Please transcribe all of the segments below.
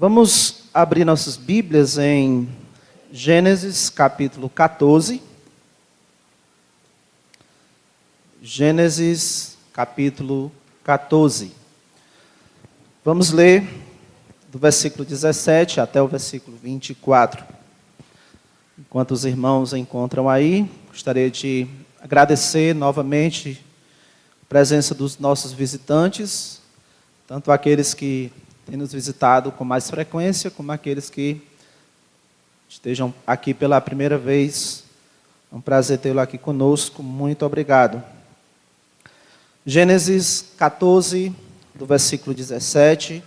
Vamos abrir nossas Bíblias em Gênesis capítulo 14. Gênesis capítulo 14. Vamos ler do versículo 17 até o versículo 24. Enquanto os irmãos encontram aí, gostaria de agradecer novamente a presença dos nossos visitantes, tanto aqueles que têm nos visitado com mais frequência, como aqueles que estejam aqui pela primeira vez. É um prazer tê-lo aqui conosco. Muito obrigado. Gênesis 14, do versículo 17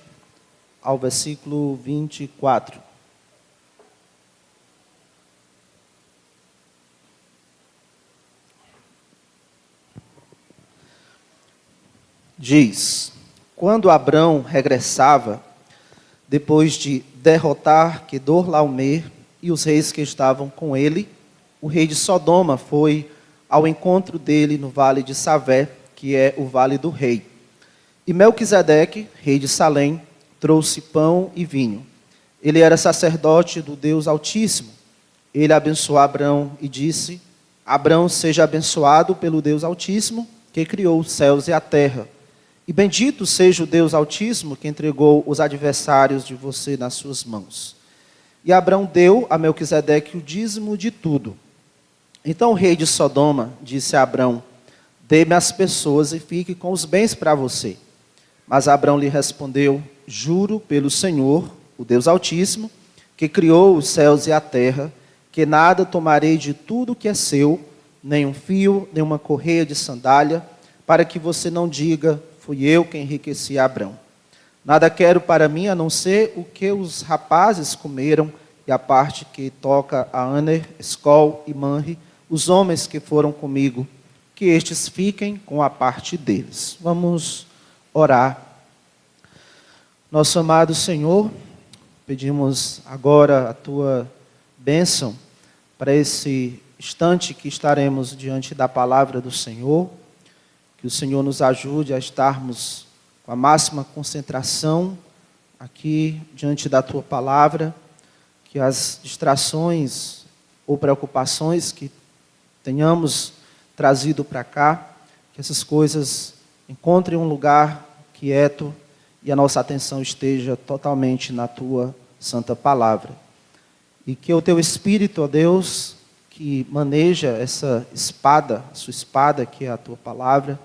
ao versículo 24. Diz: quando Abrão regressava, depois de derrotar Quedorlaomer e os reis que estavam com ele, o rei de Sodoma foi ao encontro dele no vale de Savé, que é o vale do rei. E Melquisedeque, rei de Salém, trouxe pão e vinho. Ele era sacerdote do Deus Altíssimo. Ele abençoou Abrão e disse: Abrão, seja abençoado pelo Deus Altíssimo, que criou os céus e a terra. E bendito seja o Deus Altíssimo, que entregou os adversários de você nas suas mãos. E Abrão deu a Melquisedeque o dízimo de tudo. Então o rei de Sodoma disse a Abrão: dê-me as pessoas e fique com os bens para você. Mas Abrão lhe respondeu: juro pelo Senhor, o Deus Altíssimo, que criou os céus e a terra, que nada tomarei de tudo que é seu, nem um fio, nem uma correia de sandália, para que você não diga: fui eu quem enriqueci Abrão. Nada quero para mim a não ser o que os rapazes comeram, e a parte que toca a Aner, Escol e Manre, os homens que foram comigo, que estes fiquem com a parte deles. Vamos orar. Nosso amado Senhor, pedimos agora a Tua bênção para esse instante que estaremos diante da palavra do Senhor. Que o Senhor nos ajude a estarmos com a máxima concentração aqui diante da Tua palavra, que as distrações ou preocupações que tenhamos trazido para cá, que essas coisas encontrem um lugar quieto e a nossa atenção esteja totalmente na Tua santa palavra. E que o Teu Espírito, ó Deus, que maneja essa espada, a Sua espada, que é a Tua palavra,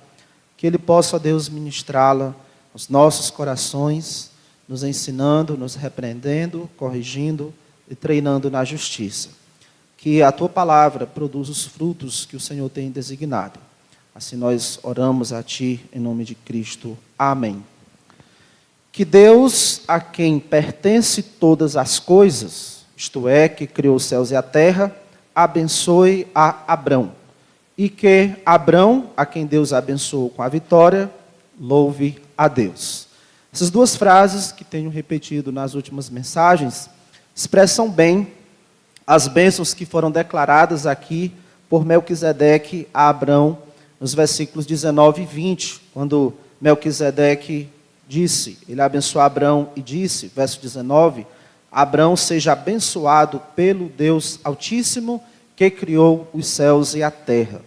que Ele possa, ó Deus, ministrá-la aos nossos corações, nos ensinando, nos repreendendo, corrigindo e treinando na justiça. Que a Tua palavra produza os frutos que o Senhor tem designado. Assim nós oramos a Ti, em nome de Cristo. Amém. Que Deus, a quem pertence todas as coisas, isto é, que criou os céus e a terra, abençoe a Abrão. E que Abrão, a quem Deus abençoou com a vitória, louve a Deus. Essas duas frases que tenho repetido nas últimas mensagens expressam bem as bênçãos que foram declaradas aqui por Melquisedeque a Abrão, nos versículos 19 e 20, quando Melquisedeque disse, ele abençoou Abrão e disse, verso 19, Abrão seja abençoado pelo Deus Altíssimo, que criou os céus e a terra.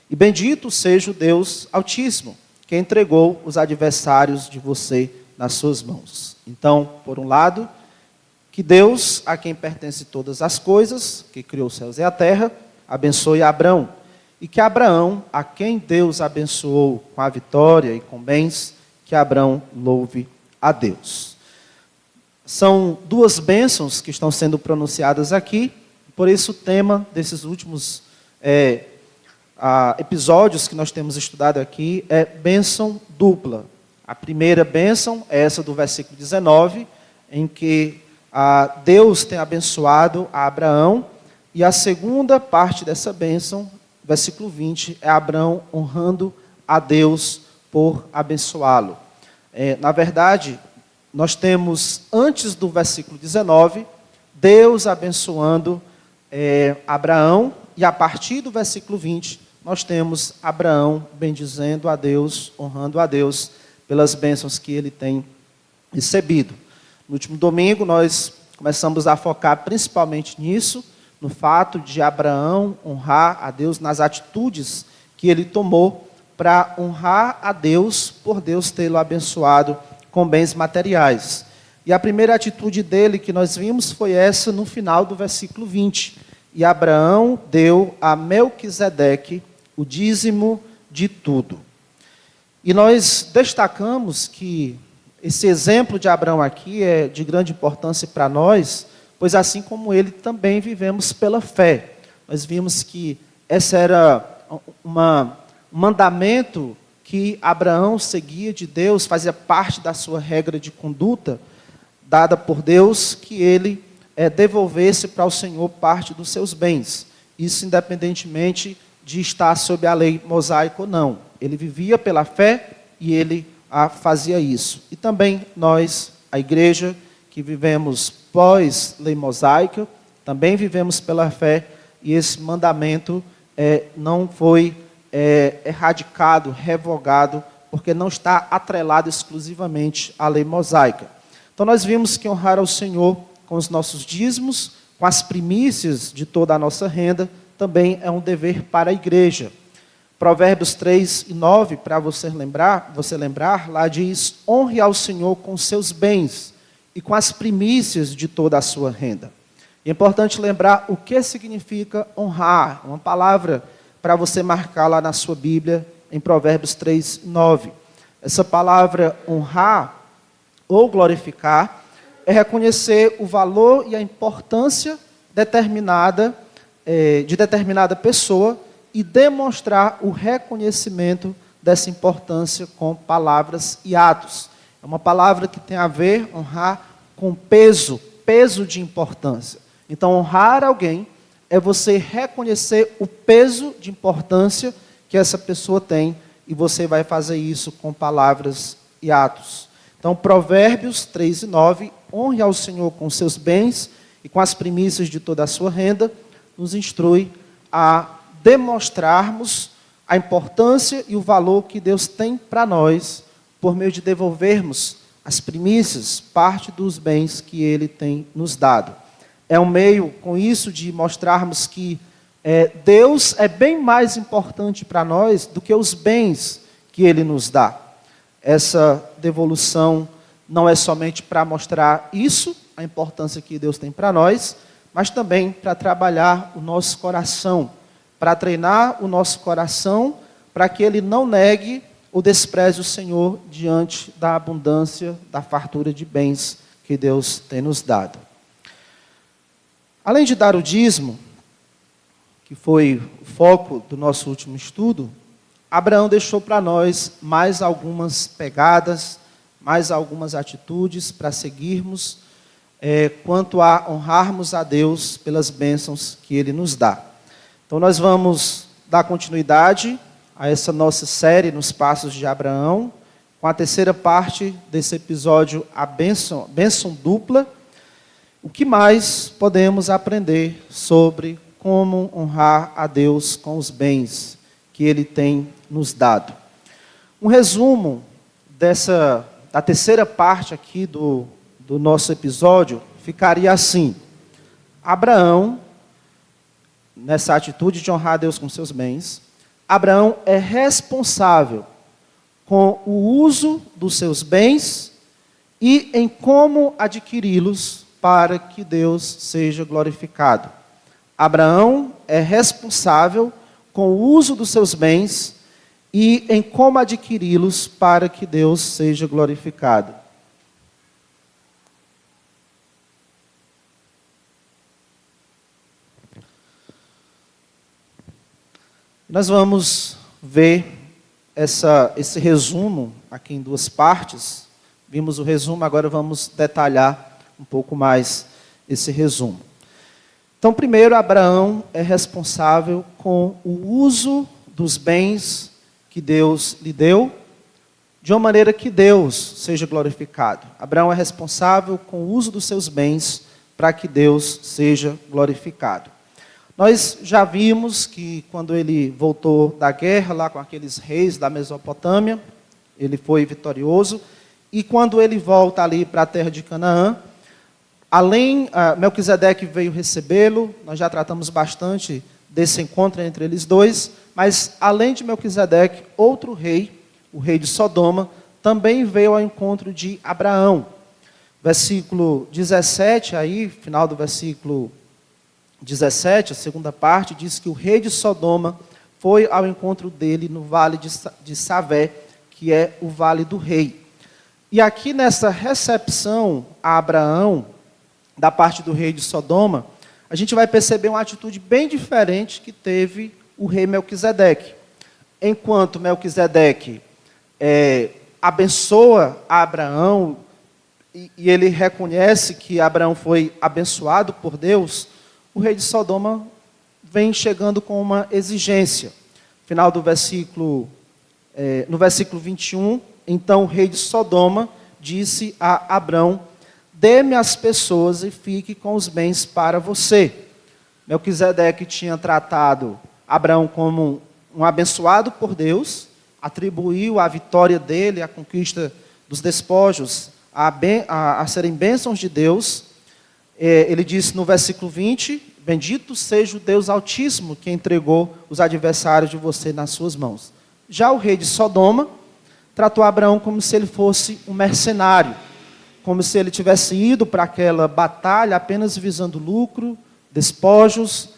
E bendito seja o Deus Altíssimo, que entregou os adversários de você nas suas mãos. Então, por um lado, que Deus, a quem pertence todas as coisas, que criou os céus e a terra, abençoe Abrão. E que Abraão, a quem Deus abençoou com a vitória e com bens, que Abrão louve a Deus. São duas bênçãos que estão sendo pronunciadas aqui. Por isso o tema desses últimos episódios que nós temos estudado aqui é bênção dupla. A primeira bênção é essa do versículo 19, em que Deus tem abençoado a Abraão, e a segunda parte dessa bênção, versículo 20, é Abraão honrando a Deus por abençoá-lo. Na verdade, nós temos, antes do versículo 19, Deus abençoando Abraão, e a partir do versículo 20, nós temos Abraão bendizendo a Deus, honrando a Deus pelas bênçãos que ele tem recebido. No último domingo, nós começamos a focar principalmente nisso, no fato de Abraão honrar a Deus nas atitudes que ele tomou para honrar a Deus por Deus tê-lo abençoado com bens materiais. E a primeira atitude dele que nós vimos foi essa no final do versículo 20. E Abraão deu a Melquisedeque o dízimo de tudo. E nós destacamos que esse exemplo de Abraão aqui é de grande importância para nós, pois assim como ele também vivemos pela fé. Nós vimos que esse era um mandamento que Abraão seguia de Deus, fazia parte da sua regra de conduta, dada por Deus, que ele devolvesse para o Senhor parte dos seus bens. Isso independentemente de estar sob a lei mosaica ou não. Ele vivia pela fé e ele fazia isso. E também nós, a igreja, que vivemos pós-lei mosaica, também vivemos pela fé, e esse mandamento não foi erradicado, revogado, porque não está atrelado exclusivamente à lei mosaica. Então nós vimos que honrar ao Senhor com os nossos dízimos, com as primícias de toda a nossa renda, também é um dever para a igreja. Provérbios 3 e 9, para você lembrar, lá diz: honre ao Senhor com seus bens e com as primícias de toda a sua renda. É importante lembrar o que significa honrar, uma palavra para você marcar lá na sua Bíblia, em Provérbios 3 e 9. Essa palavra honrar ou glorificar é reconhecer o valor e a importância de determinada pessoa e demonstrar o reconhecimento dessa importância com palavras e atos. É uma palavra que tem a ver, honrar, com peso de importância. Então, honrar alguém é você reconhecer o peso de importância que essa pessoa tem, e você vai fazer isso com palavras e atos. Então, Provérbios 3 e 9, honre ao Senhor com seus bens e com as primícias de toda a sua renda, nos instrui a demonstrarmos a importância e o valor que Deus tem para nós, por meio de devolvermos as primícias, parte dos bens que Ele tem nos dado. É um meio, com isso, de mostrarmos que Deus é bem mais importante para nós do que os bens que Ele nos dá. Essa devolução não é somente para mostrar isso, a importância que Deus tem para nós, mas também para trabalhar o nosso coração, para treinar o nosso coração, para que ele não negue ou despreze o Senhor diante da abundância, da fartura de bens que Deus tem nos dado. Além de dar o dízimo, que foi o foco do nosso último estudo, Abraão deixou para nós mais algumas pegadas, mais algumas atitudes para seguirmos, quanto a honrarmos a Deus pelas bênçãos que Ele nos dá. Então nós vamos dar continuidade a essa nossa série nos passos de Abraão, com a terceira parte desse episódio, a bênção dupla. O que mais podemos aprender sobre como honrar a Deus com os bens que Ele tem nos dado? Um resumo da terceira parte aqui do nosso episódio ficaria assim: Abraão, nessa atitude de honrar a Deus com seus bens, Abraão é responsável com o uso dos seus bens e em como adquiri-los para que Deus seja glorificado. Abraão é responsável com o uso dos seus bens e em como adquiri-los para que Deus seja glorificado. Nós vamos ver esse resumo aqui em duas partes. Vimos o resumo, agora vamos detalhar um pouco mais esse resumo. Então, primeiro, Abraão é responsável com o uso dos bens que Deus lhe deu, de uma maneira que Deus seja glorificado. Abraão é responsável com o uso dos seus bens para que Deus seja glorificado. Nós já vimos que quando ele voltou da guerra lá com aqueles reis da Mesopotâmia, ele foi vitorioso, e quando ele volta ali para a terra de Canaã, Melquisedeque veio recebê-lo, nós já tratamos bastante desse encontro entre eles dois, mas além de Melquisedeque, outro rei, o rei de Sodoma, também veio ao encontro de Abraão. Versículo 17, aí, final do versículo 17, a segunda parte, diz que o rei de Sodoma foi ao encontro dele no vale de Savé, que é o vale do rei. E aqui nessa recepção a Abraão, da parte do rei de Sodoma, a gente vai perceber uma atitude bem diferente que teve o rei Melquisedeque. Enquanto Melquisedeque abençoa a Abraão, e ele reconhece que Abraão foi abençoado por Deus, o rei de Sodoma vem chegando com uma exigência. Final do versículo, no versículo 21, então o rei de Sodoma disse a Abraão: dê-me as pessoas e fique com os bens para você. Melquisedeque tinha tratado Abraão como um abençoado por Deus, atribuiu a vitória dele, a conquista dos despojos, a serem bênçãos de Deus. Ele disse no versículo 20, bendito seja o Deus Altíssimo que entregou os adversários de você nas suas mãos. Já o rei de Sodoma tratou Abraão como se ele fosse um mercenário, como se ele tivesse ido para aquela batalha apenas visando lucro, despojos,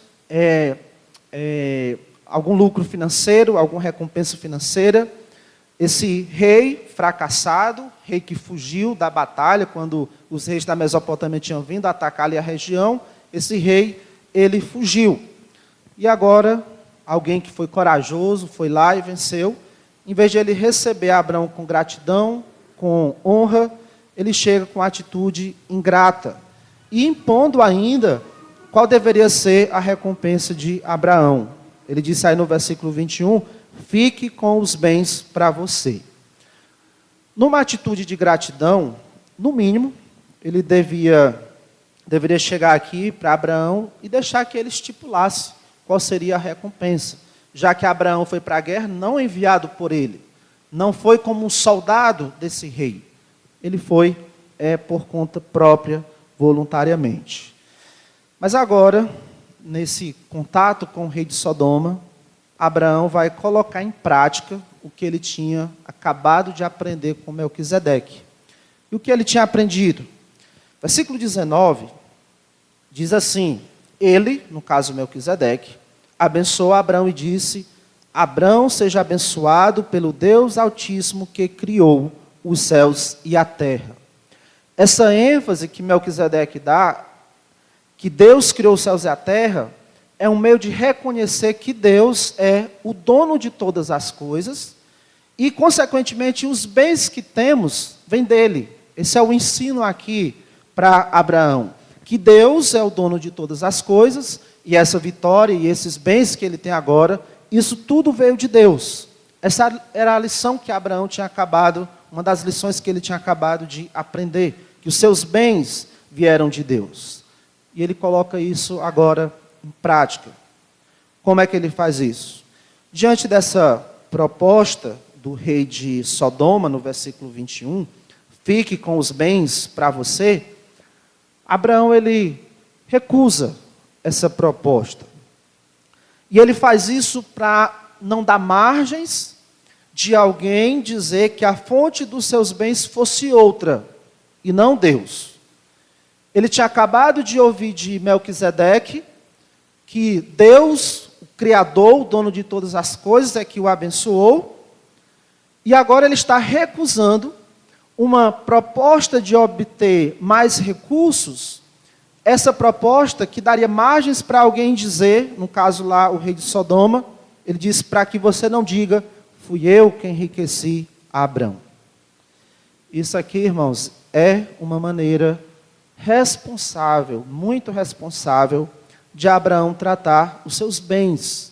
algum lucro financeiro, alguma recompensa financeira. Esse rei fracassado, rei que fugiu da batalha, quando os reis da Mesopotâmia tinham vindo atacar ali a região, esse rei, ele fugiu. E agora, alguém que foi corajoso, foi lá e venceu. Em vez de ele receber Abraão com gratidão, com honra, ele chega com atitude ingrata, e impondo ainda qual deveria ser a recompensa de Abraão. Ele disse aí no versículo 21, fique com os bens para você. Numa atitude de gratidão, no mínimo, ele deveria chegar aqui para Abraão e deixar que ele estipulasse qual seria a recompensa, já que Abraão foi para a guerra não enviado por ele, não foi como um soldado desse rei, ele foi por conta própria, voluntariamente. Mas agora, nesse contato com o rei de Sodoma, Abraão vai colocar em prática o que ele tinha acabado de aprender com Melquisedeque. E o que ele tinha aprendido? Versículo 19 diz assim: ele, no caso Melquisedeque, abençoou Abraão e disse: Abraão seja abençoado pelo Deus Altíssimo que criou os céus e a terra. Essa ênfase que Melquisedeque dá, que Deus criou os céus e a terra, é um meio de reconhecer que Deus é o dono de todas as coisas e, consequentemente, os bens que temos vêm dele. Esse é o ensino aqui para Abraão, que Deus é o dono de todas as coisas e essa vitória e esses bens que ele tem agora, isso tudo veio de Deus. Essa era a lição que Abraão tinha acabado, uma das lições que ele tinha acabado de aprender, que os seus bens vieram de Deus. E ele coloca isso agora em prática. Como é que ele faz isso? Diante dessa proposta do rei de Sodoma, no versículo 21, fique com os bens para você, Abraão, ele recusa essa proposta. E ele faz isso para não dar margens de alguém dizer que a fonte dos seus bens fosse outra, e não Deus. Ele tinha acabado de ouvir de Melquisedeque que Deus, o Criador, o dono de todas as coisas, é que o abençoou, e agora ele está recusando uma proposta de obter mais recursos, essa proposta que daria margens para alguém dizer, no caso lá o rei de Sodoma, ele disse para que você não diga, fui eu quem enriqueci a Abraão. Isso aqui, irmãos, é uma maneira responsável, muito responsável, de Abraão tratar os seus bens.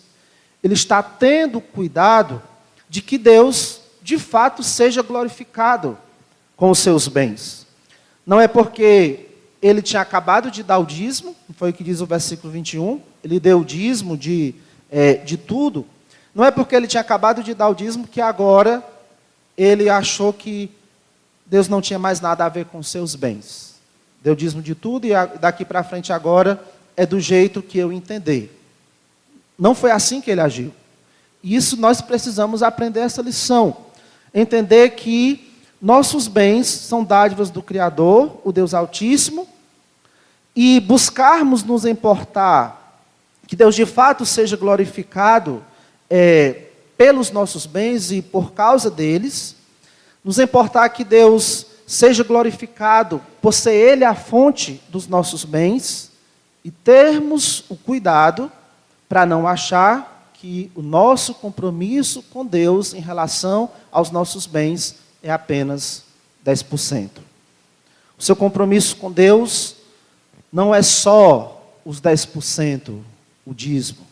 Ele está tendo cuidado de que Deus, de fato, seja glorificado com os seus bens. Não é porque ele tinha acabado de dar o dízimo, foi o que diz o versículo 21, ele deu o dízimo de tudo. Não é porque ele tinha acabado de dar o dízimo que agora ele achou que Deus não tinha mais nada a ver com os seus bens. dê o dízimo de tudo e daqui para frente agora é do jeito que eu entender. Não foi assim que ele agiu. E isso nós precisamos aprender essa lição. Entender que nossos bens são dádivas do Criador, o Deus Altíssimo, e buscarmos nos importar que Deus de fato seja glorificado pelos nossos bens e por causa deles, nos importar que Deus seja glorificado por ser Ele a fonte dos nossos bens e termos o cuidado para não achar que o nosso compromisso com Deus em relação aos nossos bens é apenas 10%. O seu compromisso com Deus não é só os 10%, o dízimo.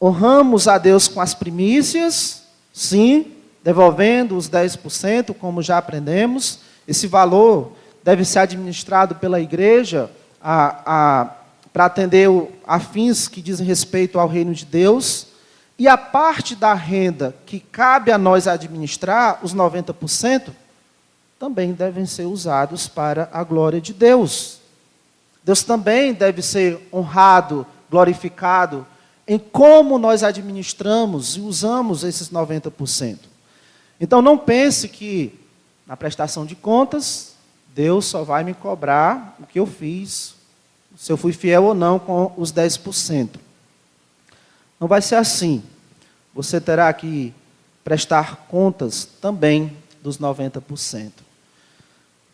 Honramos a Deus com as primícias, sim, devolvendo os 10%, como já aprendemos. Esse valor deve ser administrado pela igreja para atender a fins que dizem respeito ao reino de Deus. E a parte da renda que cabe a nós administrar, os 90%, também devem ser usados para a glória de Deus. Deus também deve ser honrado, glorificado, em como nós administramos e usamos esses 90%. Então não pense que na prestação de contas, Deus só vai me cobrar o que eu fiz, se eu fui fiel ou não com os 10%. Não vai ser assim. Você terá que prestar contas também dos 90%.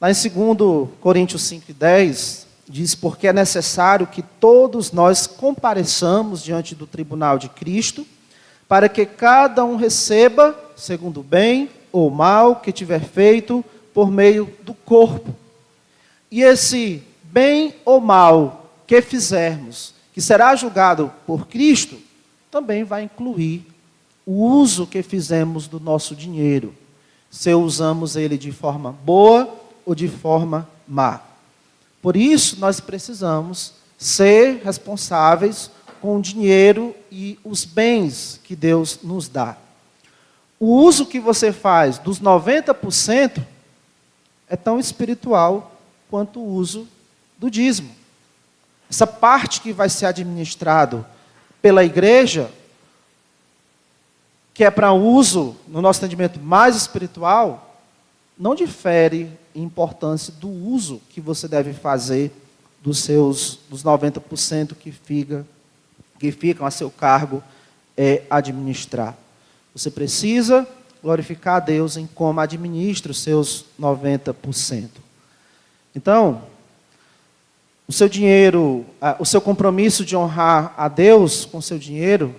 Lá em 2 Coríntios 5:10, diz: porque é necessário que todos nós compareçamos diante do tribunal de Cristo, para que cada um receba, segundo o bem ou mal que tiver feito por meio do corpo. E esse bem ou mal que fizermos, que será julgado por Cristo, também vai incluir o uso que fizemos do nosso dinheiro, se usamos ele de forma boa ou de forma má. Por isso, nós precisamos ser responsáveis com o dinheiro e os bens que Deus nos dá. O uso que você faz dos 90% é tão espiritual quanto o uso do dízimo. Essa parte que vai ser administrado pela igreja, que é para uso, no nosso entendimento, mais espiritual, não difere em importância do uso que você deve fazer dos 90% que ficam a seu cargo administrar. Você precisa glorificar a Deus em como administra os seus 90%. Então, o seu dinheiro, o seu compromisso de honrar a Deus com o seu dinheiro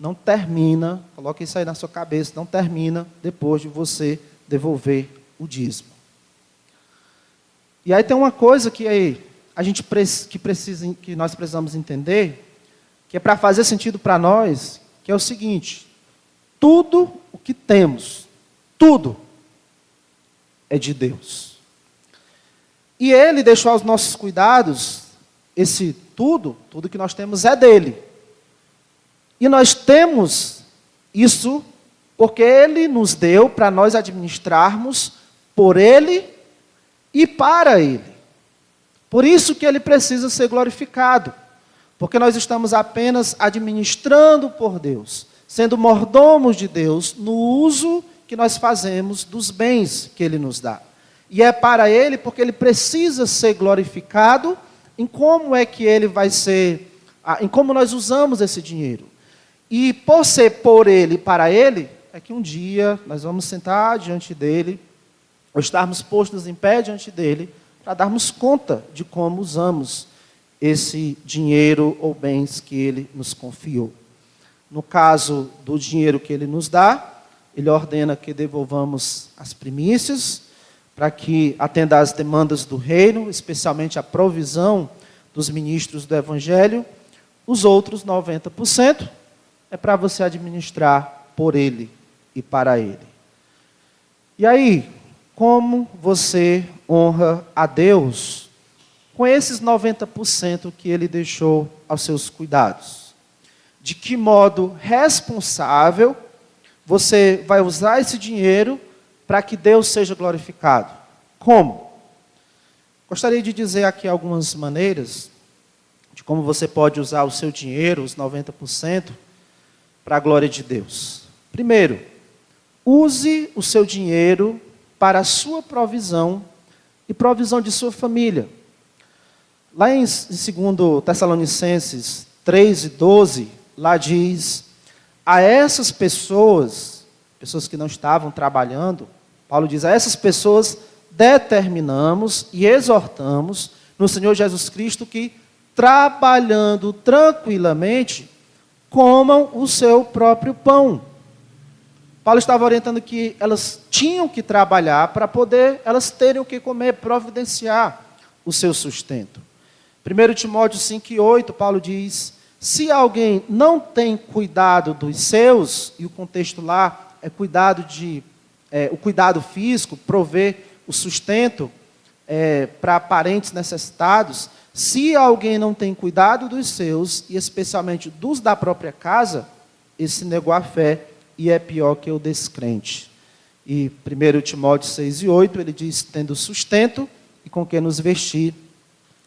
não termina, coloque isso aí na sua cabeça, não termina depois de você devolver o dízimo. E aí tem uma coisa que nós precisamos entender, que é para fazer sentido para nós, que é o seguinte: tudo o que temos, tudo é de Deus. E Ele deixou aos nossos cuidados, esse tudo que nós temos é dele. E nós temos isso porque Ele nos deu para nós administrarmos por Ele e para Ele. Por isso que Ele precisa ser glorificado, porque nós estamos apenas administrando por Deus, sendo mordomos de Deus no uso que nós fazemos dos bens que Ele nos dá. E é para Ele porque Ele precisa ser glorificado em como é que Ele vai ser, em como nós usamos esse dinheiro. E por ser por Ele e para Ele, é que um dia nós vamos sentar diante dEle, ou estarmos postos em pé diante dEle, para darmos conta de como usamos esse dinheiro ou bens que Ele nos confiou. No caso do dinheiro que Ele nos dá, Ele ordena que devolvamos as primícias, para que atenda às demandas do reino, especialmente a provisão dos ministros do Evangelho. Os outros 90% é para você administrar por Ele e para Ele. E aí, como você honra a Deus com esses 90% que Ele deixou aos seus cuidados? De que modo responsável você vai usar esse dinheiro para que Deus seja glorificado? Como? Gostaria de dizer aqui algumas maneiras de como você pode usar o seu dinheiro, os 90%, para a glória de Deus. Primeiro, use o seu dinheiro para a sua provisão e provisão de sua família. Lá em 2 Tessalonicenses 3:12, lá diz: a essas pessoas que não estavam trabalhando, Paulo diz, a essas pessoas determinamos e exortamos no Senhor Jesus Cristo que, trabalhando tranquilamente, comam o seu próprio pão. Paulo estava orientando que elas tinham que trabalhar para poder elas terem o que comer, providenciar o seu sustento. 1 Timóteo 5:8, Paulo diz: se alguém não tem cuidado dos seus, e o contexto lá é o cuidado físico, prover o sustento para parentes necessitados, se alguém não tem cuidado dos seus, e especialmente dos da própria casa, esse negou a fé e é pior que o descrente. E 1 Timóteo 6:8, ele diz: tendo sustento e com que nos vestir,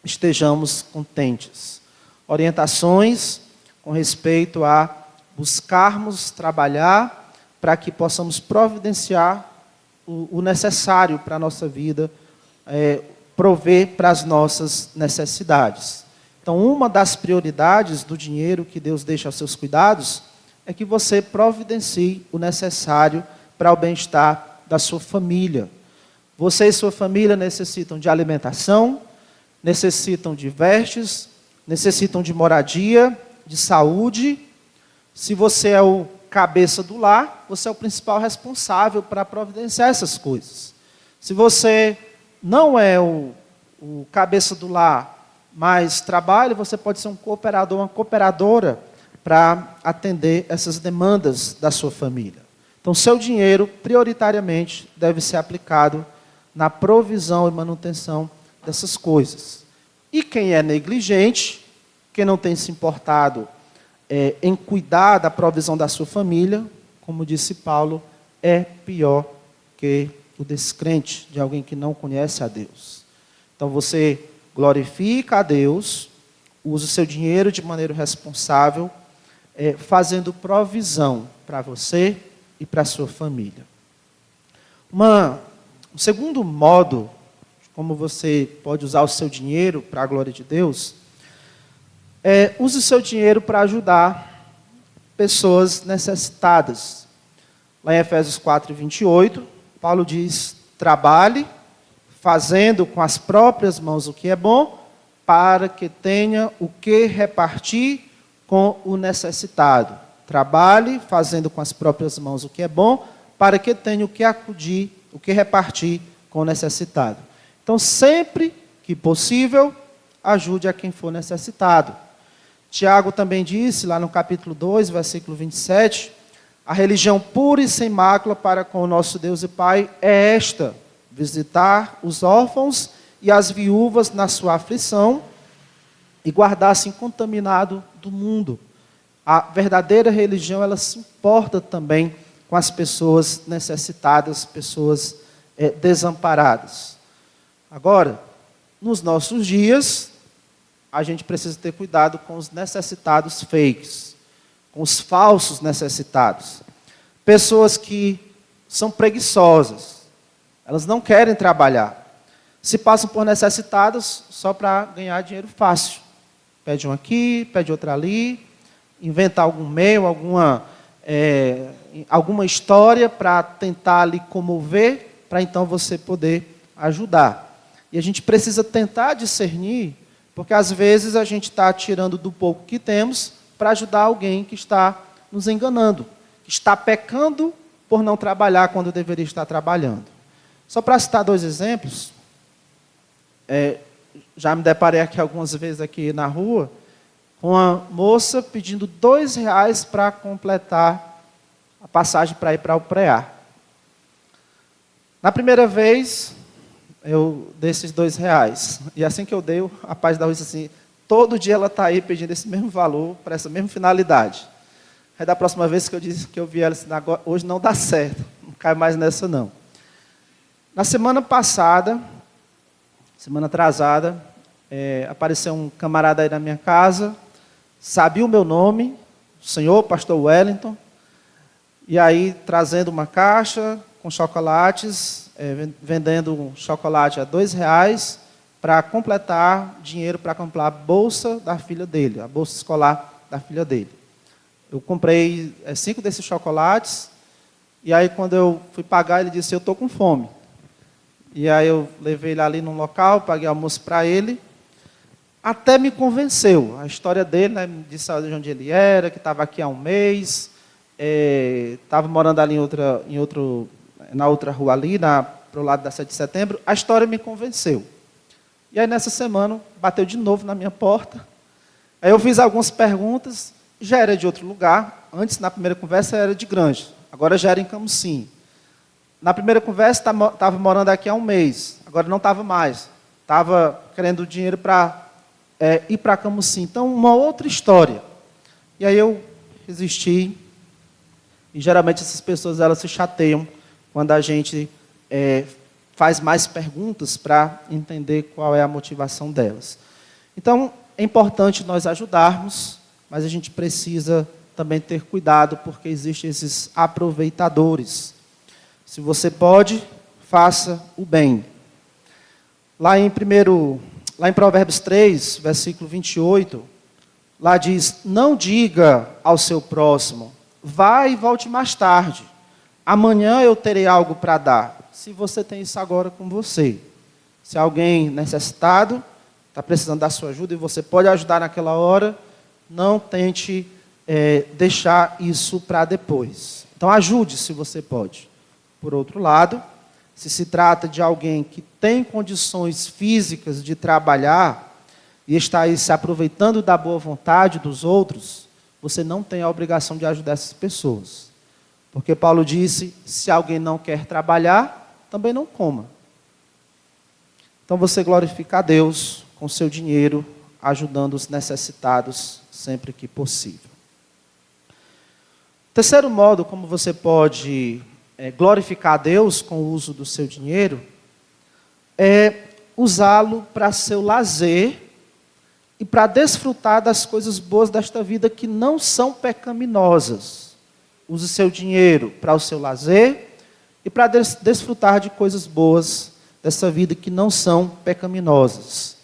estejamos contentes. Orientações com respeito a buscarmos trabalhar para que possamos providenciar o necessário para a nossa vida, prover para as nossas necessidades. Então, uma das prioridades do dinheiro que Deus deixa aos seus cuidados é que você providencie o necessário para o bem-estar da sua família. Você e sua família necessitam de alimentação, necessitam de vestes, necessitam de moradia, de saúde. Se você é o cabeça do lar, você é o principal responsável para providenciar essas coisas. Se você não é o cabeça do lar, mas trabalha, você pode ser um cooperador, uma cooperadora para atender essas demandas da sua família. Então, seu dinheiro, prioritariamente, deve ser aplicado na provisão e manutenção dessas coisas. E quem é negligente, quem não tem se importado em cuidar da provisão da sua família, como disse Paulo, é pior que o descrente, de alguém que não conhece a Deus. Então você glorifica a Deus, usa o seu dinheiro de maneira responsável, fazendo provisão para você e para a sua família. Um segundo modo, como você pode usar o seu dinheiro para a glória de Deus, use o seu dinheiro para ajudar pessoas necessitadas. Lá em Efésios 4:28, Paulo diz: trabalhe, fazendo com as próprias mãos o que é bom, para que tenha o que repartir com o necessitado. Trabalhe, fazendo com as próprias mãos o que é bom, para que tenha o que acudir, o que repartir com o necessitado. Então, sempre que possível, ajude a quem for necessitado. Tiago também disse, lá no capítulo 2, versículo 27, a religião pura e sem mácula para com o nosso Deus e Pai é esta: visitar os órfãos e as viúvas na sua aflição e guardar-se incontaminado do mundo. A verdadeira religião, ela se importa também com as pessoas necessitadas, pessoas desamparadas. Agora, nos nossos dias, a gente precisa ter cuidado com os necessitados fakes, com os falsos necessitados. Pessoas que são preguiçosas, elas não querem trabalhar, se passam por necessitadas só para ganhar dinheiro fácil. Pede um aqui, pede outro ali, inventa algum meio, alguma história para tentar lhe comover, para então você poder ajudar. E a gente precisa tentar discernir, porque às vezes a gente está tirando do pouco que temos para ajudar alguém que está nos enganando, que está pecando por não trabalhar quando deveria estar trabalhando. Só para citar 2 exemplos, já me deparei aqui algumas vezes aqui na rua, com uma moça pedindo R$2 para completar a passagem para ir para o pré-A. Na primeira vez, eu dei esses R$2. E assim que eu dei, o rapaz da rua disse assim: todo dia ela está aí pedindo esse mesmo valor, para essa mesma finalidade. Aí da próxima vez que eu vi ela, assim, hoje não dá certo, não cai mais nessa não. Na semana passada, semana atrasada, apareceu um camarada aí na minha casa, sabia o meu nome, o senhor pastor Wellington, e aí trazendo uma caixa com chocolates, vendendo um chocolate a R$2, para completar dinheiro para comprar a bolsa da filha dele, a bolsa escolar da filha dele. Eu comprei 5 desses chocolates, e aí quando eu fui pagar, ele disse, eu estou com fome. E aí eu levei ele ali num local, paguei almoço para ele, até me convenceu. A história dele, né, me disse de onde ele era, que estava aqui há um mês, estava morando ali na outra rua ali, para o lado da 7 de setembro. A história me convenceu. E aí nessa semana, bateu de novo na minha porta. Aí eu fiz algumas perguntas, já era de outro lugar. Antes, na primeira conversa, era de Granja. Agora já era em Camusim. Na primeira conversa, estava morando aqui há um mês. Agora não estava mais. Estava querendo dinheiro para ir para Camusim. Então, uma outra história. E aí eu resisti. E geralmente essas pessoas elas se chateiam quando a gente faz mais perguntas para entender qual é a motivação delas. Então, é importante nós ajudarmos, mas a gente precisa também ter cuidado, porque existem esses aproveitadores. Se você pode, faça o bem. Lá em Provérbios 3, versículo 28, lá diz, não diga ao seu próximo, vá e volte mais tarde, amanhã eu terei algo para dar. Se você tem isso agora com você. Se alguém necessitado está precisando da sua ajuda e você pode ajudar naquela hora, não tente deixar isso para depois. Então ajude se você pode. Por outro lado, se trata de alguém que tem condições físicas de trabalhar e está aí se aproveitando da boa vontade dos outros, você não tem a obrigação de ajudar essas pessoas. Porque Paulo disse, se alguém não quer trabalhar, também não coma. Então você glorifica a Deus com seu dinheiro, ajudando os necessitados sempre que possível. Terceiro modo como você pode glorificar a Deus com o uso do seu dinheiro é usá-lo para seu lazer e para desfrutar das coisas boas desta vida que não são pecaminosas. Use seu dinheiro para o seu lazer e para desfrutar de coisas boas dessa vida que não são pecaminosas.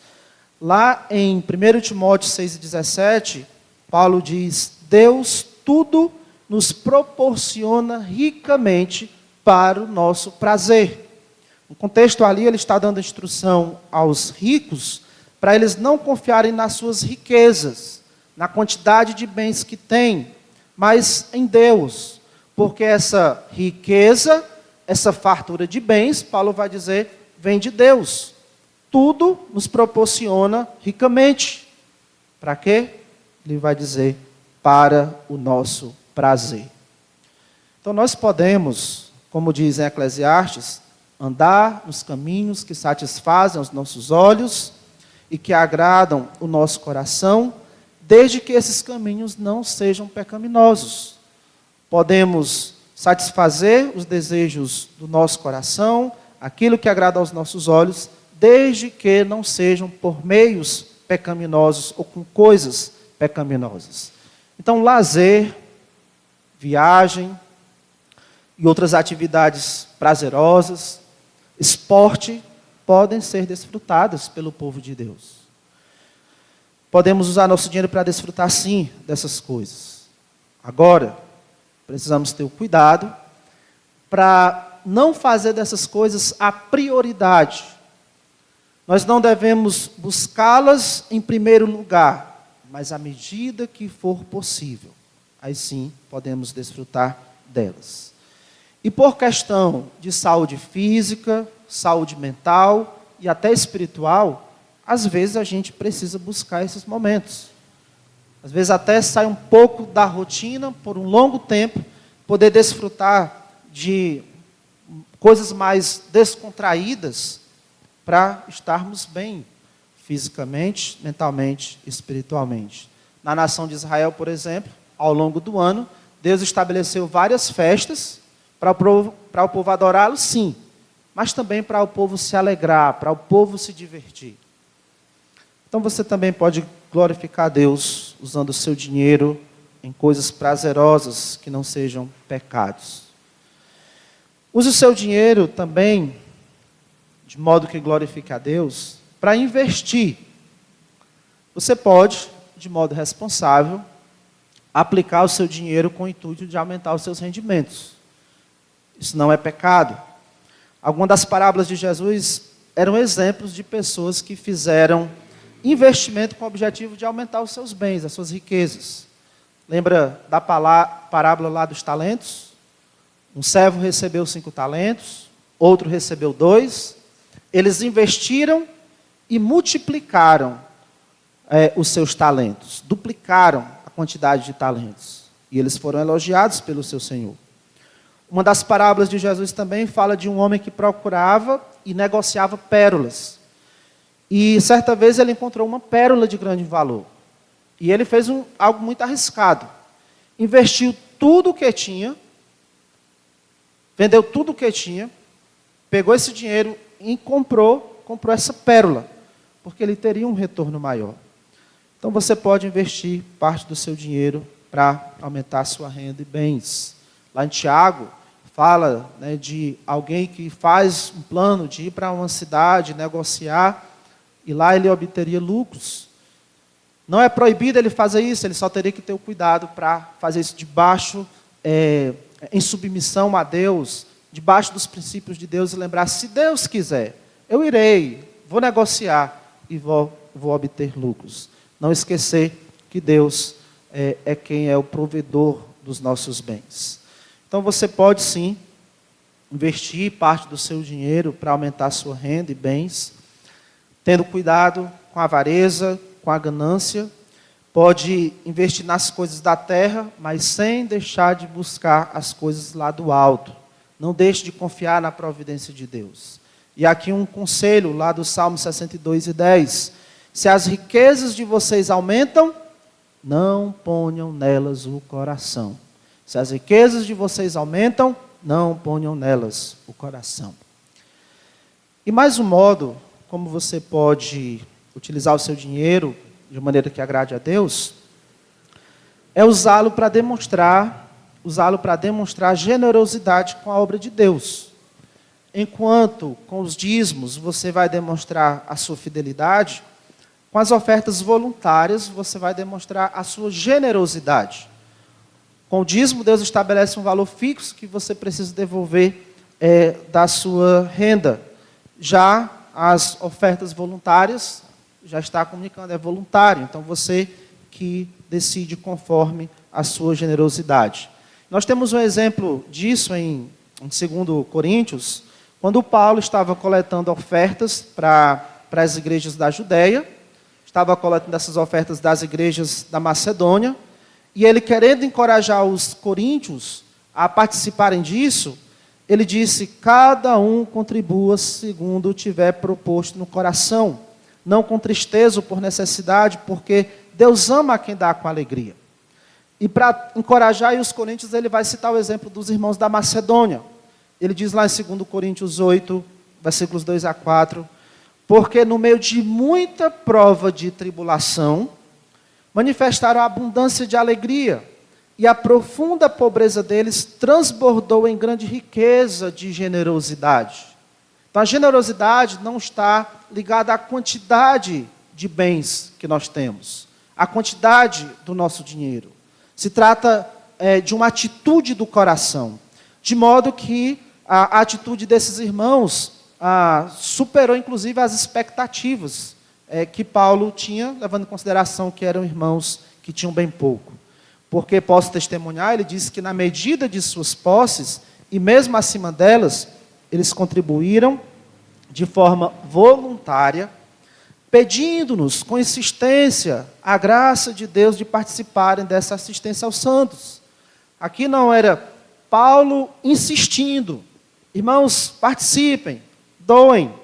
Lá em 1 Timóteo 6,17, Paulo diz, Deus tudo nos proporciona ricamente para o nosso prazer. No contexto ali, ele está dando instrução aos ricos para eles não confiarem nas suas riquezas, na quantidade de bens que têm, mas em Deus. Porque essa riqueza, essa fartura de bens, Paulo vai dizer, vem de Deus. Tudo nos proporciona ricamente. Para quê? Ele vai dizer, para o nosso prazer. Então nós podemos, como diz em Eclesiastes, andar nos caminhos que satisfazem os nossos olhos e que agradam o nosso coração, desde que esses caminhos não sejam pecaminosos. Podemos satisfazer os desejos do nosso coração, aquilo que agrada aos nossos olhos, desde que não sejam por meios pecaminosos ou com coisas pecaminosas. Então, lazer, viagem e outras atividades prazerosas, esporte, podem ser desfrutadas pelo povo de Deus. Podemos usar nosso dinheiro para desfrutar, sim, dessas coisas. Agora, precisamos ter o cuidado para não fazer dessas coisas a prioridade. Nós não devemos buscá-las em primeiro lugar, mas à medida que for possível. Aí sim, podemos desfrutar delas. E por questão de saúde física, saúde mental e até espiritual, às vezes a gente precisa buscar esses momentos. Às vezes até sai um pouco da rotina, por um longo tempo, poder desfrutar de coisas mais descontraídas para estarmos bem fisicamente, mentalmente, espiritualmente. Na nação de Israel, por exemplo, ao longo do ano, Deus estabeleceu várias festas para o povo adorá-lo, sim, mas também para o povo se alegrar, para o povo se divertir. Então você também pode glorificar a Deus usando o seu dinheiro em coisas prazerosas que não sejam pecados. Use o seu dinheiro também, de modo que glorifique a Deus, para investir. Você pode, de modo responsável, aplicar o seu dinheiro com o intuito de aumentar os seus rendimentos. Isso não é pecado. Algumas das parábolas de Jesus eram exemplos de pessoas que fizeram investimento com o objetivo de aumentar os seus bens, as suas riquezas. Lembra da parábola lá dos talentos? Um servo recebeu 5 talentos, outro recebeu 2. Eles investiram e multiplicaram os seus talentos, duplicaram a quantidade de talentos. E eles foram elogiados pelo seu Senhor. Uma das parábolas de Jesus também fala de um homem que procurava e negociava pérolas. E certa vez ele encontrou uma pérola de grande valor. E ele fez algo muito arriscado. Investiu tudo o que tinha, vendeu tudo o que tinha, pegou esse dinheiro e comprou essa pérola, porque ele teria um retorno maior. Então você pode investir parte do seu dinheiro para aumentar a sua renda e bens. Lá em Tiago, fala de alguém que faz um plano de ir para uma cidade, negociar, e lá ele obteria lucros. Não é proibido ele fazer isso, ele só teria que ter o cuidado para fazer isso debaixo, em submissão a Deus, debaixo dos princípios de Deus, e lembrar, se Deus quiser, eu irei, vou negociar e vou obter lucros. Não esquecer que Deus é quem é o provedor dos nossos bens. Então você pode sim investir parte do seu dinheiro para aumentar a sua renda e bens, tendo cuidado com a avareza, com a ganância. Pode investir nas coisas da terra, mas sem deixar de buscar as coisas lá do alto. Não deixe de confiar na providência de Deus. E aqui um conselho lá do Salmo 62:10. Se as riquezas de vocês aumentam, não ponham nelas o coração. Se as riquezas de vocês aumentam, não ponham nelas o coração. E mais um modo, como você pode utilizar o seu dinheiro de maneira que agrade a Deus, é usá-lo para demonstrar generosidade com a obra de Deus. Enquanto com os dízimos você vai demonstrar a sua fidelidade, com as ofertas voluntárias você vai demonstrar a sua generosidade. Com o dízimo, Deus estabelece um valor fixo que você precisa devolver da sua renda. Já as ofertas voluntárias, já está comunicando, é voluntário. Então, você que decide conforme a sua generosidade. Nós temos um exemplo disso em 2 Coríntios, quando Paulo estava coletando ofertas para as igrejas da Judéia, estava coletando essas ofertas das igrejas da Macedônia, e ele, querendo encorajar os coríntios a participarem disso, ele disse, cada um contribua segundo tiver proposto no coração, não com tristeza ou por necessidade, porque Deus ama a quem dá com alegria. E para encorajar os coríntios, ele vai citar o exemplo dos irmãos da Macedônia. Ele diz lá em 2 Coríntios 8, versículos 2 a 4, porque no meio de muita prova de tribulação, manifestaram a abundância de alegria, e a profunda pobreza deles transbordou em grande riqueza de generosidade. Então, a generosidade não está ligada à quantidade de bens que nós temos, à quantidade do nosso dinheiro. Se trata de uma atitude do coração, de modo que a atitude desses irmãos superou, inclusive, as expectativas que Paulo tinha, levando em consideração que eram irmãos que tinham bem pouco. Porque posso testemunhar, ele disse que na medida de suas posses, e mesmo acima delas, eles contribuíram de forma voluntária, pedindo-nos com insistência a graça de Deus de participarem dessa assistência aos santos. Aqui não era Paulo insistindo, irmãos, participem, doem.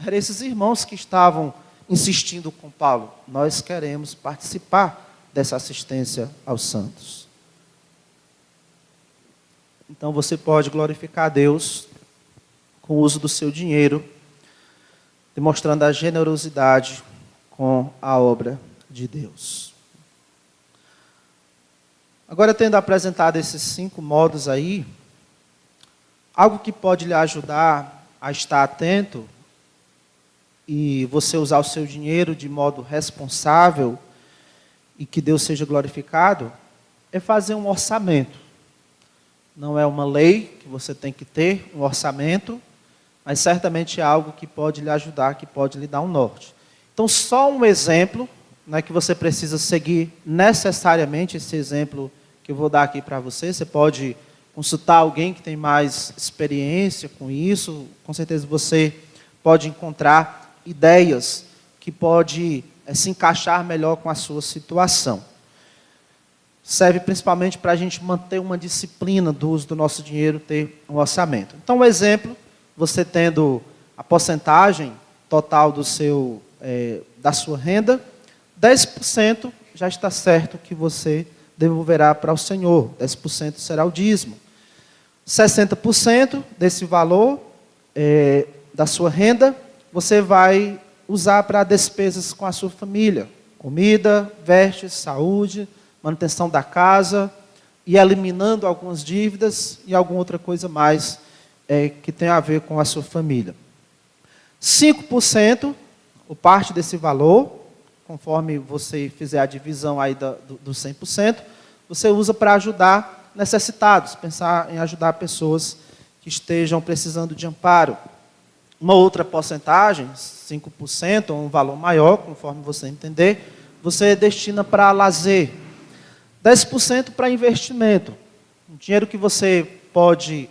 Eram esses irmãos que estavam insistindo com Paulo, nós queremos participar dessa assistência aos santos. Então você pode glorificar a Deus com o uso do seu dinheiro, demonstrando a generosidade com a obra de Deus. Agora, tendo apresentado esses 5 modos aí, algo que pode lhe ajudar a estar atento e você usar o seu dinheiro de modo responsável e que Deus seja glorificado, é fazer um orçamento. Não é uma lei que você tem que ter um orçamento, mas certamente é algo que pode lhe ajudar, que pode lhe dar um norte. Então, só um exemplo, não é que você precisa seguir necessariamente esse exemplo que eu vou dar aqui para você. Você pode consultar alguém que tem mais experiência com isso. Com certeza você pode encontrar ideias que pode se encaixar melhor com a sua situação. Serve principalmente para a gente manter uma disciplina do uso do nosso dinheiro, ter um orçamento. Então, um exemplo, você tendo a porcentagem total da sua renda, 10% já está certo que você devolverá para o Senhor. 10% será o dízimo. 60% desse valor da sua renda, você vai usar para despesas com a sua família. Comida, vestes, saúde, manutenção da casa, e eliminando algumas dívidas e alguma outra coisa mais que tem a ver com a sua família. 5%, ou parte desse valor, conforme você fizer a divisão aí dos 100%, você usa para ajudar necessitados, pensar em ajudar pessoas que estejam precisando de amparo. Uma outra porcentagem, 5%, ou um valor maior, conforme você entender, você destina para lazer. 10% para investimento. Um dinheiro que você pode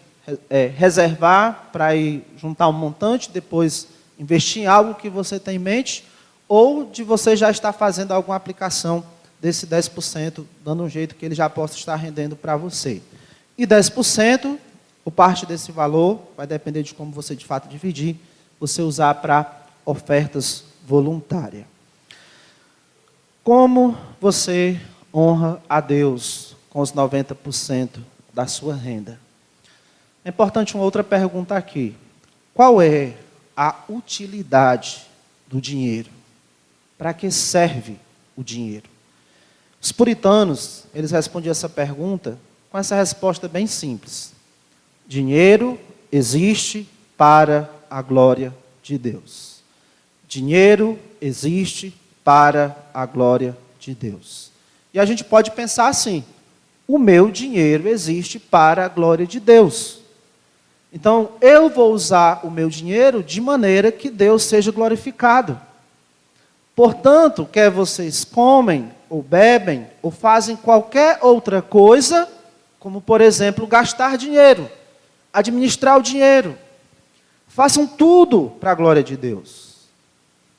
reservar para ir juntar um montante, depois investir em algo que você tem em mente, ou de você já estar fazendo alguma aplicação desse 10%, dando um jeito que ele já possa estar rendendo para você. E 10%, ou parte desse valor, vai depender de como você de fato dividir, você usar para ofertas voluntárias. Como você honra a Deus com os 90% da sua renda? É importante uma outra pergunta aqui. Qual é a utilidade do dinheiro? Para que serve o dinheiro? Os puritanos, eles respondiam essa pergunta com essa resposta bem simples. Dinheiro existe para a glória de Deus. Dinheiro existe para a glória de Deus. E a gente pode pensar assim: o meu dinheiro existe para a glória de Deus. Então, eu vou usar o meu dinheiro de maneira que Deus seja glorificado. Portanto, quer vocês comem, ou bebem, ou fazem qualquer outra coisa, como, por exemplo, gastar dinheiro, administrar o dinheiro, façam tudo para a glória de Deus.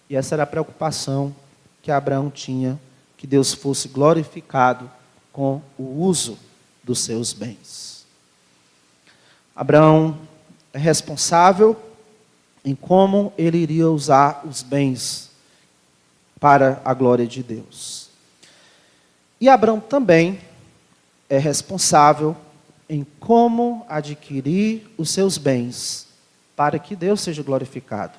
E essa era a preocupação que Abraão tinha, que Deus fosse glorificado com o uso dos seus bens. Abraão é responsável em como ele iria usar os bens para a glória de Deus. E Abraão também é responsável em como adquirir os seus bens para que Deus seja glorificado.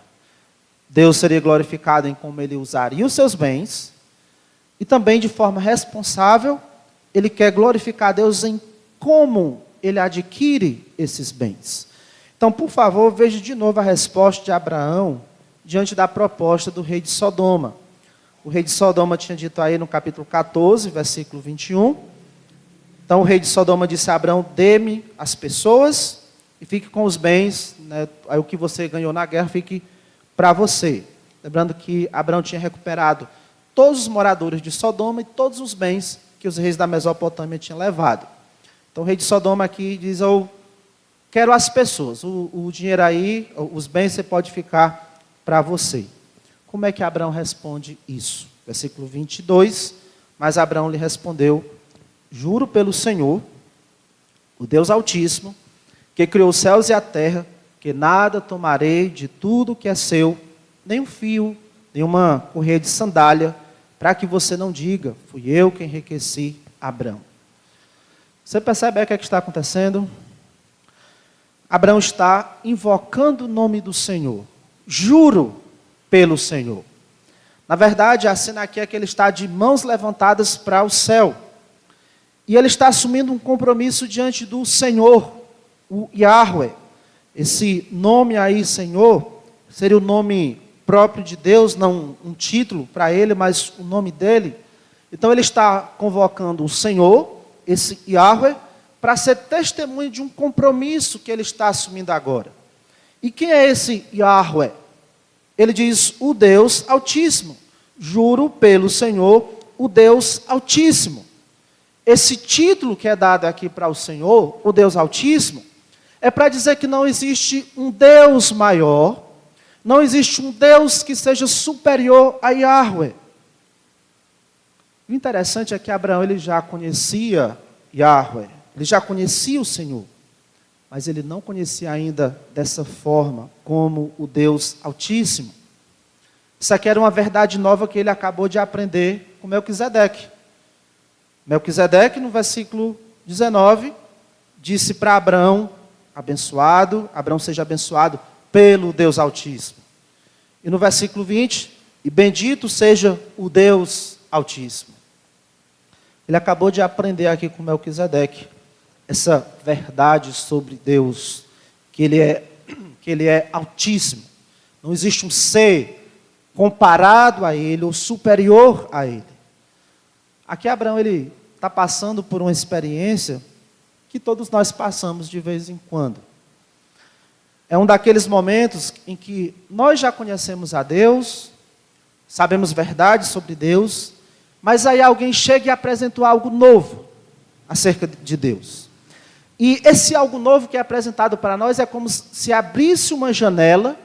Deus seria glorificado em como ele usaria os seus bens, e também de forma responsável, ele quer glorificar Deus em como ele adquire esses bens. Então, por favor, veja de novo a resposta de Abraão diante da proposta do rei de Sodoma. O rei de Sodoma tinha dito aí no capítulo 14, versículo 21. Então, o rei de Sodoma disse a Abraão: dê-me as pessoas e fique com os bens, né? Aí o que você ganhou na guerra fique para você. Lembrando que Abraão tinha recuperado todos os moradores de Sodoma e todos os bens que os reis da Mesopotâmia tinham levado. Então, o rei de Sodoma aqui diz: eu quero as pessoas, o dinheiro aí, os bens você pode ficar para você. Como é que Abraão responde isso? Versículo 22, mas Abraão lhe respondeu: juro pelo Senhor, o Deus Altíssimo, que criou os céus e a terra, que nada tomarei de tudo que é seu, nem um fio, nem uma correia de sandália, para que você não diga: fui eu quem enriqueci Abraão. Você percebe aí o que é que está acontecendo? Abraão está invocando o nome do Senhor. Juro pelo Senhor. Na verdade, a cena aqui é que ele está de mãos levantadas para o céu. E ele está assumindo um compromisso diante do Senhor, o Yahweh. Esse nome aí, Senhor, seria o nome próprio de Deus, não um título para ele, mas o nome dele. Então ele está convocando o Senhor, esse Yahweh, para ser testemunho de um compromisso que ele está assumindo agora. E quem é esse Yahweh? Ele diz, o Deus Altíssimo. Juro pelo Senhor, o Deus Altíssimo. Esse título que é dado aqui para o Senhor, o Deus Altíssimo, é para dizer que não existe um Deus maior, não existe um Deus que seja superior a Yahweh. O interessante é que Abraão ele já conhecia Yahweh, ele já conhecia o Senhor, mas ele não conhecia ainda dessa forma, como o Deus Altíssimo. Isso aqui era uma verdade nova que ele acabou de aprender com Melquisedeque. Melquisedeque, no versículo 19, disse para Abraão, Abraão seja abençoado pelo Deus Altíssimo. E no versículo 20, e bendito seja o Deus Altíssimo. Ele acabou de aprender aqui com Melquisedeque essa verdade sobre Deus, que ele é altíssimo. Não existe um ser comparado a ele ou superior a ele. Aqui Abraão ele está passando por uma experiência que todos nós passamos de vez em quando. É um daqueles momentos em que nós já conhecemos a Deus, sabemos verdades sobre Deus, mas aí alguém chega e apresenta algo novo acerca de Deus. E esse algo novo que é apresentado para nós é como se abrisse uma janela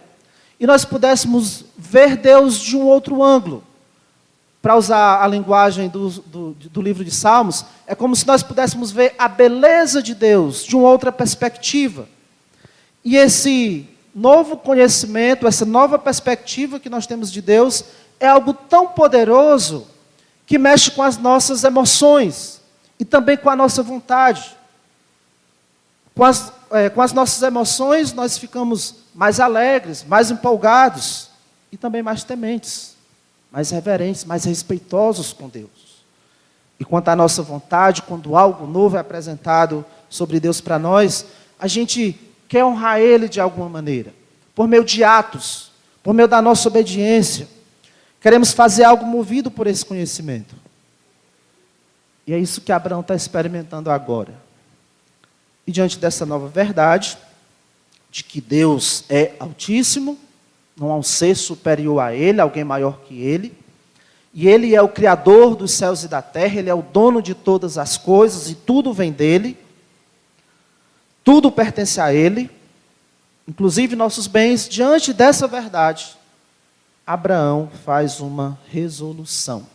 e nós pudéssemos ver Deus de um outro ângulo. Para usar a linguagem do livro de Salmos, é como se nós pudéssemos ver a beleza de Deus de uma outra perspectiva. E esse novo conhecimento, essa nova perspectiva que nós temos de Deus, é algo tão poderoso que mexe com as nossas emoções e também com a nossa vontade. Com as nossas emoções, nós ficamos mais alegres, mais empolgados e também mais tementes, mais reverentes, mais respeitosos com Deus. E quanto à nossa vontade, quando algo novo é apresentado sobre Deus para nós, a gente quer honrar Ele de alguma maneira, por meio de atos, por meio da nossa obediência. Queremos fazer algo movido por esse conhecimento. E é isso que Abraão está experimentando agora. E diante dessa nova verdade, de que Deus é altíssimo, não há um ser superior a Ele, alguém maior que Ele, e Ele é o Criador dos céus e da terra, Ele é o dono de todas as coisas, e tudo vem dEle, tudo pertence a Ele, inclusive nossos bens. Diante dessa verdade, Abraão faz uma resolução.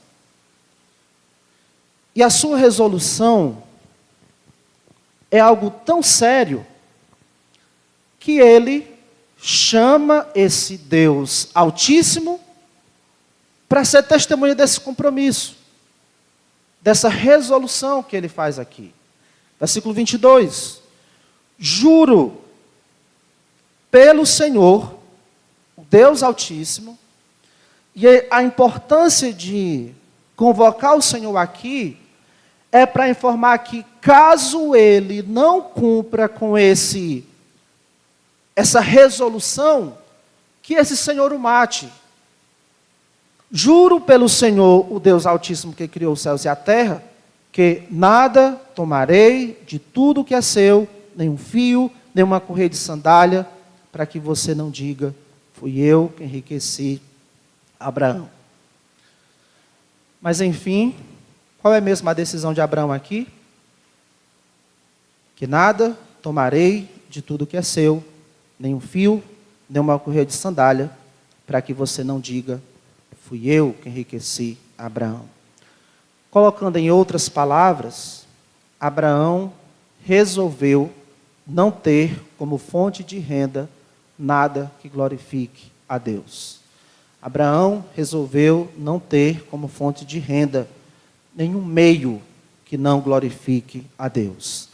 E a sua resolução é algo tão sério que ele chama esse Deus Altíssimo para ser testemunha desse compromisso, dessa resolução que ele faz aqui. Versículo 22. Juro pelo Senhor, o Deus Altíssimo, e a importância de convocar o Senhor aqui é para informar que caso ele não cumpra com essa resolução, que esse Senhor o mate. Juro pelo Senhor, o Deus Altíssimo que criou os céus e a terra, que nada tomarei de tudo que é seu, nem um fio, nem uma correia de sandália, para que você não diga, fui eu que enriqueci Abraão. Mas enfim, qual é mesmo a decisão de Abraão aqui? Que nada tomarei de tudo que é seu, nem um fio, nem uma correia de sandália, para que você não diga, fui eu que enriqueci Abraão. Colocando em outras palavras, Abraão resolveu não ter como fonte de renda nada que glorifique a Deus. Abraão resolveu não ter como fonte de renda nenhum meio que não glorifique a Deus.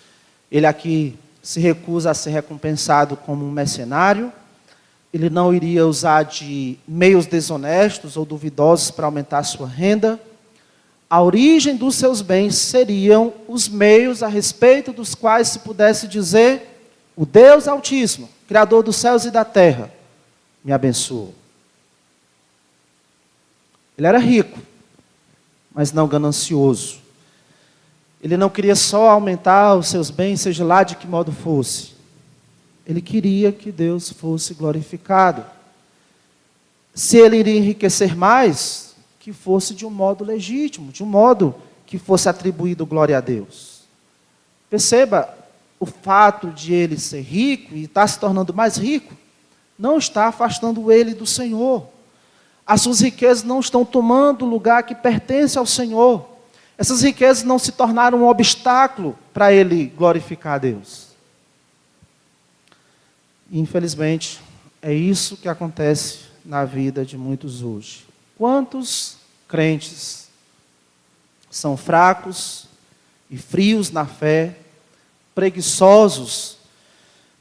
Ele aqui se recusa a ser recompensado como um mercenário, ele não iria usar de meios desonestos ou duvidosos para aumentar a sua renda. A origem dos seus bens seriam os meios a respeito dos quais se pudesse dizer: o Deus Altíssimo, Criador dos céus e da terra, me abençoou. Ele era rico, mas não ganancioso. Ele não queria só aumentar os seus bens, seja lá de que modo fosse. Ele queria que Deus fosse glorificado. Se ele iria enriquecer mais, que fosse de um modo legítimo, de um modo que fosse atribuído glória a Deus. Perceba, o fato de ele ser rico e estar se tornando mais rico, não está afastando ele do Senhor. As suas riquezas não estão tomando o lugar que pertence ao Senhor. Essas riquezas não se tornaram um obstáculo para ele glorificar a Deus. Infelizmente, é isso que acontece na vida de muitos hoje. Quantos crentes são fracos e frios na fé, preguiçosos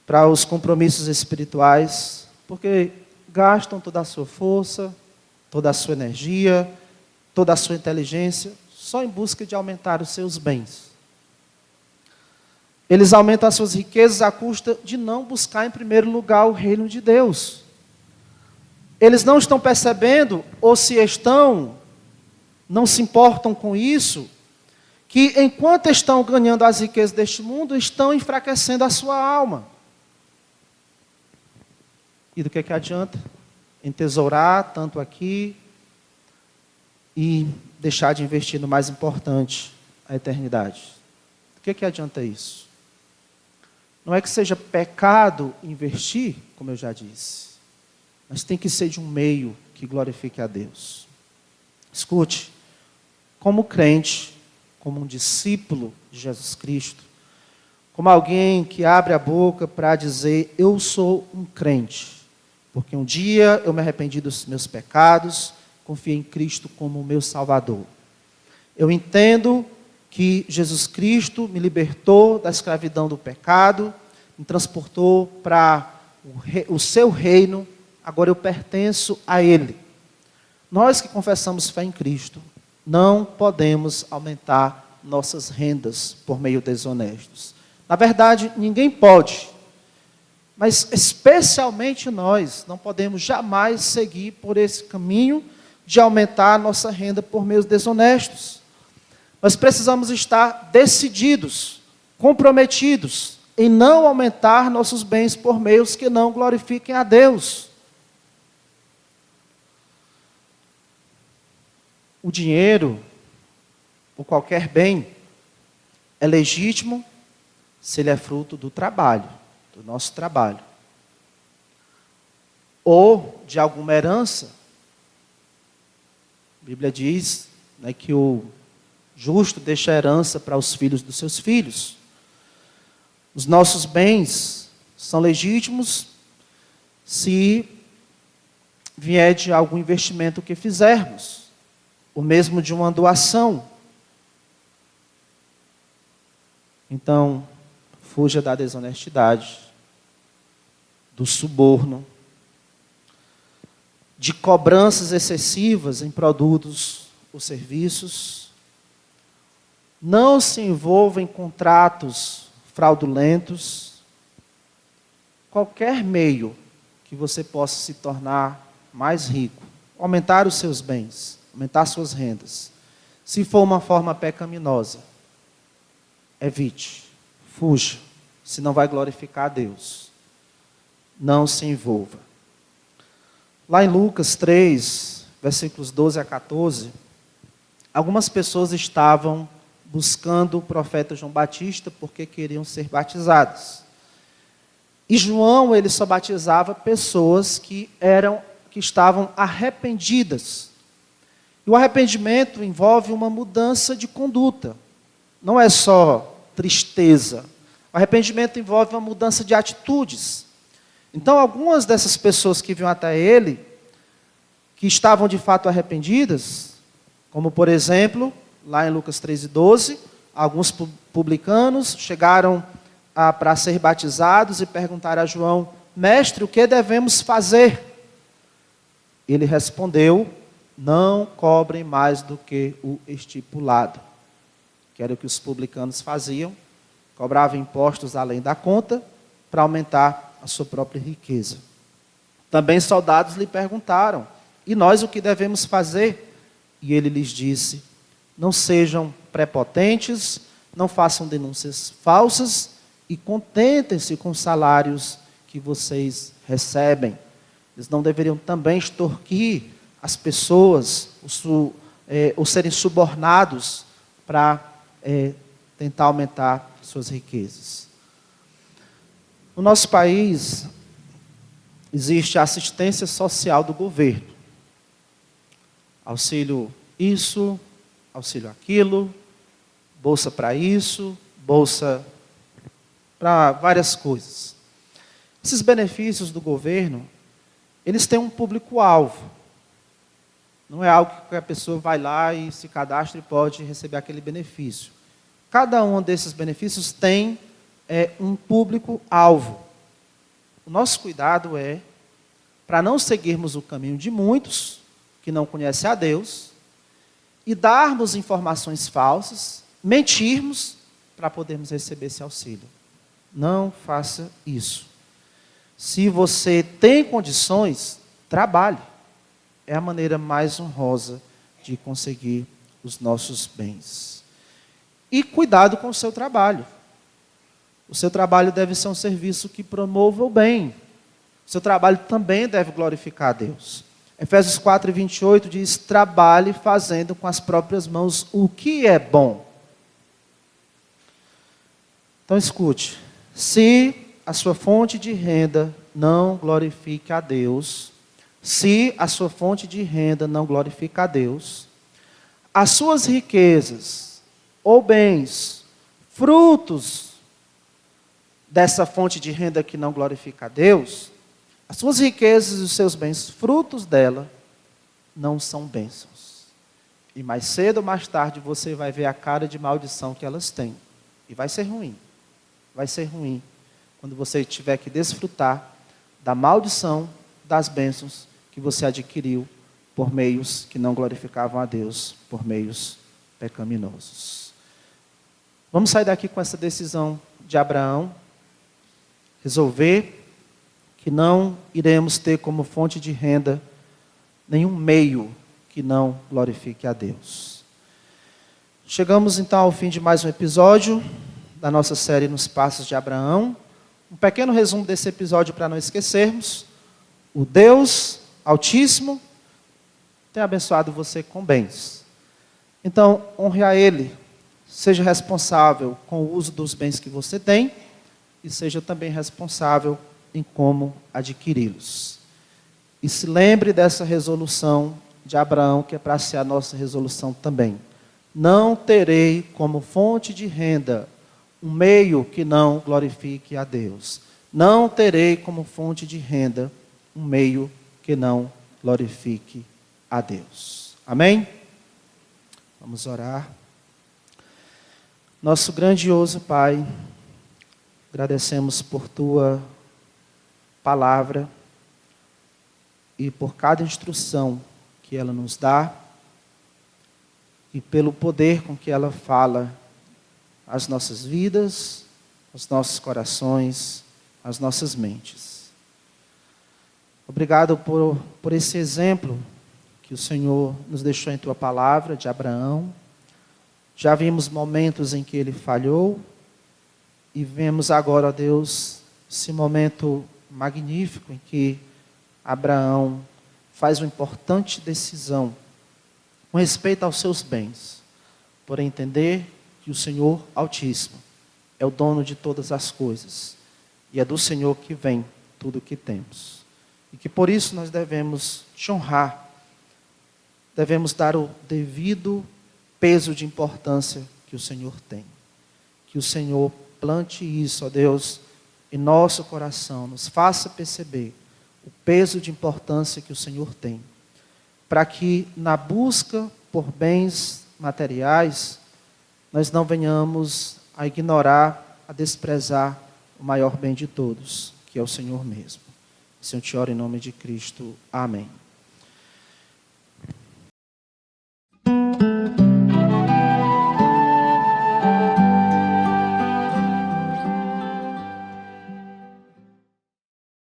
para os compromissos espirituais, porque gastam toda a sua força, toda a sua energia, toda a sua inteligência, só em busca de aumentar os seus bens. Eles aumentam as suas riquezas à custa de não buscar em primeiro lugar o reino de Deus. Eles não estão percebendo, ou se estão, não se importam com isso, que enquanto estão ganhando as riquezas deste mundo, estão enfraquecendo a sua alma. E do que adianta entesourar tanto aqui e deixar de investir no mais importante, a eternidade? Do que adianta isso? Não é que seja pecado investir, como eu já disse, mas tem que ser de um meio que glorifique a Deus. Escute, como crente, como um discípulo de Jesus Cristo, como alguém que abre a boca para dizer: eu sou um crente, porque um dia eu me arrependi dos meus pecados, confiei em Cristo como o meu Salvador. Eu entendo que Jesus Cristo me libertou da escravidão do pecado, me transportou para o seu reino, agora eu pertenço a Ele. Nós que confessamos fé em Cristo, não podemos aumentar nossas rendas por meio desonestos. Na verdade, ninguém pode, mas especialmente nós não podemos jamais seguir por esse caminho de aumentar a nossa renda por meios desonestos. Nós precisamos estar decididos, comprometidos em não aumentar nossos bens por meios que não glorifiquem a Deus. O dinheiro, ou qualquer bem, é legítimo se ele é fruto do trabalho, do nosso trabalho. Ou de alguma herança. A Bíblia diz, né, que o justo deixa a herança para os filhos dos seus filhos. Os nossos bens são legítimos se vier de algum investimento que fizermos, ou mesmo de uma doação. Então, fuja da desonestidade, do suborno, de cobranças excessivas em produtos ou serviços. Não se envolva em contratos fraudulentos. Qualquer meio que você possa se tornar mais rico, aumentar os seus bens, aumentar suas rendas, se for uma forma pecaminosa, evite, fuja, senão vai glorificar a Deus. Não se envolva. Lá em Lucas 3, versículos 12 a 14, algumas pessoas estavam buscando o profeta João Batista porque queriam ser batizados. E João, ele só batizava pessoas que estavam arrependidas. E o arrependimento envolve uma mudança de conduta. Não é só tristeza. O arrependimento envolve uma mudança de atitudes. Então, algumas dessas pessoas que vinham até ele, que estavam de fato arrependidas, como por exemplo, lá em Lucas 13:12, alguns publicanos chegaram para ser batizados e perguntaram a João: Mestre, o que devemos fazer? Ele respondeu: não cobrem mais do que o estipulado. Que era o que os publicanos faziam, cobravam impostos além da conta para aumentar a sua própria riqueza. Também soldados lhe perguntaram: e nós o que devemos fazer? E ele lhes disse: não sejam prepotentes, não façam denúncias falsas e contentem-se com os salários que vocês recebem. Eles não deveriam também extorquir as pessoas, ou serem subornados para tentar aumentar suas riquezas. No nosso país, existe a assistência social do governo. Auxílio isso, auxílio aquilo, bolsa para isso, bolsa para várias coisas. Esses benefícios do governo, eles têm um público-alvo. Não é algo que a pessoa vai lá e se cadastra e pode receber aquele benefício. Cada um desses benefícios tem um público-alvo. O nosso cuidado é para não seguirmos o caminho de muitos que não conhecem a Deus e darmos informações falsas, mentirmos para podermos receber esse auxílio. Não faça isso. Se você tem condições, trabalhe. É a maneira mais honrosa de conseguir os nossos bens. E cuidado com o seu trabalho. O seu trabalho deve ser um serviço que promova o bem. O seu trabalho também deve glorificar a Deus. Efésios 4:28 diz: trabalhe fazendo com as próprias mãos o que é bom. Então escute, se a sua fonte de renda não glorifica a Deus, se a sua fonte de renda não glorifica a Deus, as suas riquezas ou bens, frutos dessa fonte de renda que não glorifica a Deus, as suas riquezas e os seus bens, frutos dela, não são bênçãos. E mais cedo ou mais tarde você vai ver a cara de maldição que elas têm. E vai ser ruim. Vai ser ruim quando você tiver que desfrutar da maldição das bênçãos que você adquiriu por meios que não glorificavam a Deus, por meios pecaminosos. Vamos sair daqui com essa decisão de Abraão, resolver que não iremos ter como fonte de renda nenhum meio que não glorifique a Deus. Chegamos então ao fim de mais um episódio da nossa série Nos Passos de Abraão. Um pequeno resumo desse episódio para não esquecermos. O Deus Altíssimo tem abençoado você com bens. Então, honre a Ele. Seja responsável com o uso dos bens que você tem e seja também responsável em como adquiri-los. E se lembre dessa resolução de Abraão, que é para ser a nossa resolução também. Não terei como fonte de renda um meio que não glorifique a Deus. Não terei como fonte de renda um meio que não glorifique a Deus. Amém? Vamos orar. Nosso grandioso Pai, agradecemos por Tua palavra e por cada instrução que ela nos dá e pelo poder com que ela fala às nossas vidas, aos nossos corações, às nossas mentes. Obrigado por esse exemplo que o Senhor nos deixou em Tua palavra, de Abraão. Já vimos momentos em que ele falhou e vemos agora, ó Deus, esse momento magnífico em que Abraão faz uma importante decisão com respeito aos seus bens, por entender que o Senhor Altíssimo é o dono de todas as coisas e é do Senhor que vem tudo o que temos. E que por isso nós devemos te honrar, devemos dar o devido peso de importância que o Senhor tem. Que o Senhor plante isso, ó Deus, em nosso coração, nos faça perceber o peso de importância que o Senhor tem, para que na busca por bens materiais, nós não venhamos a ignorar, a desprezar o maior bem de todos, que é o Senhor mesmo. Se eu te oro em nome de Cristo. Amém.